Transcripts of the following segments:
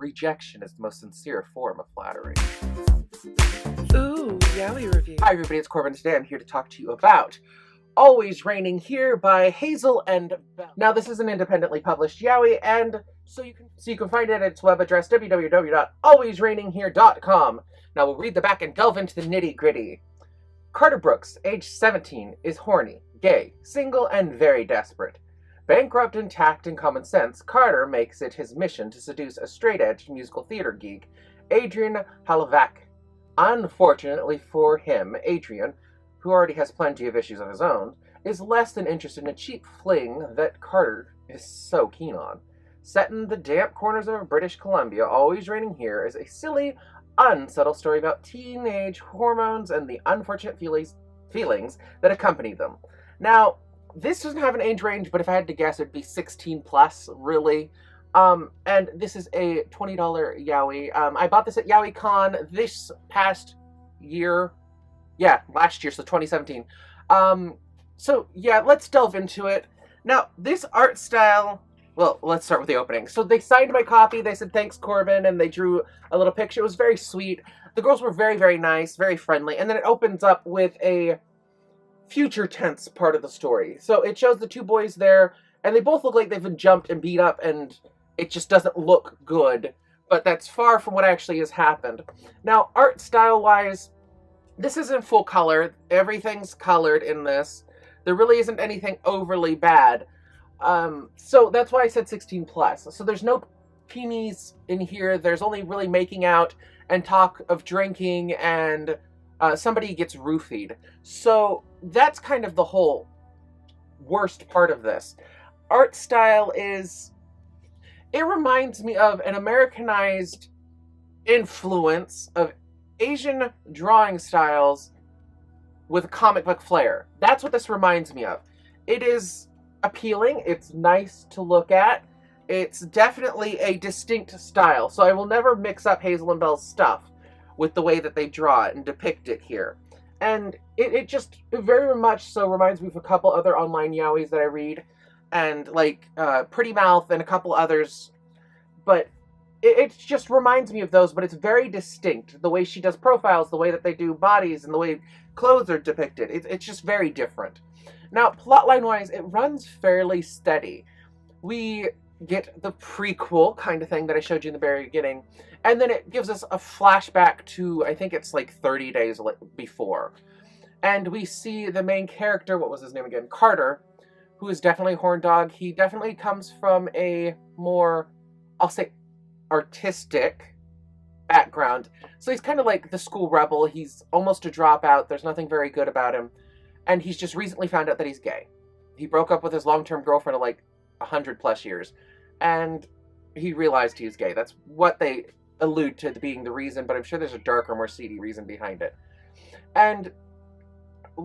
rejection is the most sincere form of flattery. Ooh, Yaoi review. Hi everybody, it's Corbin. Today I'm here to talk to you about Always Raining Here by Hazel and Bell. Now this is an independently published yaoi, and so you can find it at its web address www.alwaysraininghere.com. Now we'll read the back and delve into the nitty-gritty. Carter Brooks, age 17, is horny, gay, single, and very desperate. Bankrupt in tact and common sense, Carter makes it his mission to seduce a straight-edge musical theater geek, Adrian Halavak. Unfortunately for him, Adrian, who already has plenty of issues of his own, is less than interested in a cheap fling that Carter is so keen on. Set in the damp corners of British Columbia, Always Raining Here is a silly, unsubtle story about teenage hormones and the unfortunate feelings that accompany them. Now, this doesn't have an age range, but if I had to guess, it'd be 16 plus, really. And this is a $20 yaoi. I bought this at YaoiCon this past year. Yeah, last year, so 2017. So yeah, let's delve into it. Now, this art style, well, let's start with the opening. So they signed my copy, they said, thanks, Corbin, and they drew a little picture. It was very sweet. The girls were very, very nice, very friendly, and then it opens up with a future tense part of the story. So it shows the two boys there, and they both look like they've been jumped and beat up, and it just doesn't look good, but that's far from what actually has happened. Now, art style-wise, this is in full color. Everything's colored in this. There really isn't anything overly bad. So that's why I said 16 plus. So there's no peenies in here. There's only really making out and talk of drinking, and somebody gets roofied. So that's kind of the whole worst part of this. Art style is, it reminds me of an Americanized influence of Asian drawing styles with comic book flair. That's what this reminds me of. It is appealing. It's nice to look at. It's definitely a distinct style. So I will never mix up Hazel and Bell's stuff with the way that they draw it and depict it here. And it just very much so reminds me of a couple other online yaois that I read, and like Pretty Mouth and a couple others. But it just reminds me of those, but it's very distinct. The way she does profiles, the way that they do bodies, and the way clothes are depicted. It's just very different. Now, plotline-wise, it runs fairly steady. We get the prequel kind of thing that I showed you in the very beginning, and then it gives us a flashback to, I think it's like 30 days before. And we see the main character, what was his name again? Carter, who is definitely a horn dog. He definitely comes from a more, I'll say, artistic background. So he's kind of like the school rebel. He's almost a dropout. There's nothing very good about him. And he's just recently found out that he's gay. He broke up with his long-term girlfriend of like 100 plus years. And he realized he was gay. That's what they allude to being the reason, but I'm sure there's a darker, more seedy reason behind it. And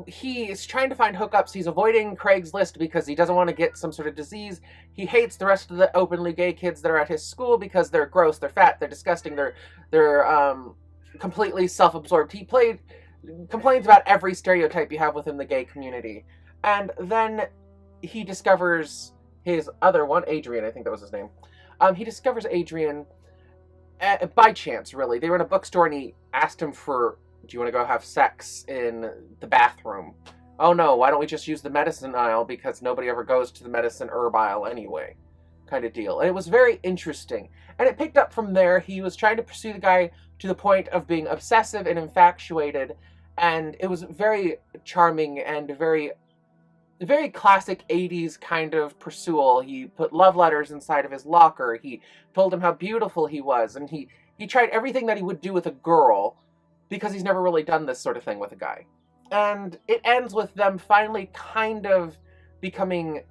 he is trying to find hookups. He's avoiding Craigslist because he doesn't want to get some sort of disease. He hates the rest of the openly gay kids that are at his school because they're gross, they're fat, they're disgusting, they're completely self-absorbed. He complains about every stereotype you have within the gay community. And then he discovers his other one, Adrian, I think that was his name. He discovers Adrian by chance, really. They were in a bookstore and he asked him for, do you want to go have sex in the bathroom? Oh no, why don't we just use the medicine aisle because nobody ever goes to the medicine herb aisle anyway, kind of deal. And it was very interesting. And it picked up from there. He was trying to pursue the guy to the point of being obsessive and infatuated. And it was very charming and very classic 80s kind of pursual. He put love letters inside of his locker. He told him how beautiful he was. And he tried everything that he would do with a girl, because he's never really done this sort of thing with a guy. And it ends with them finally kind of becoming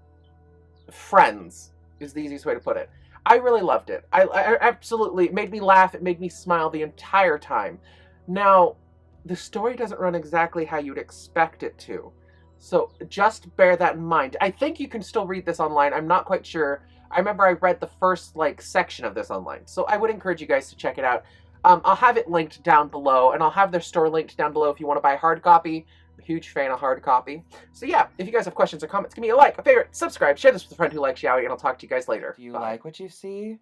friends, is the easiest way to put it. I really loved it. I absolutely, it made me laugh, it made me smile the entire time. Now, the story doesn't run exactly how you'd expect it to. So just bear that in mind. I think you can still read this online. I'm not quite sure. I remember I read the first section of this online. So I would encourage you guys to check it out. I'll have it linked down below, and I'll have their store linked down below if you want to buy a hard copy. I'm a huge fan of hard copy. So yeah, if you guys have questions or comments, give me a like, a favorite, subscribe, share this with a friend who likes yaoi, and I'll talk to you guys later. Do you Bye. like what you see?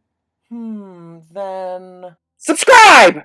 Then then Subscribe!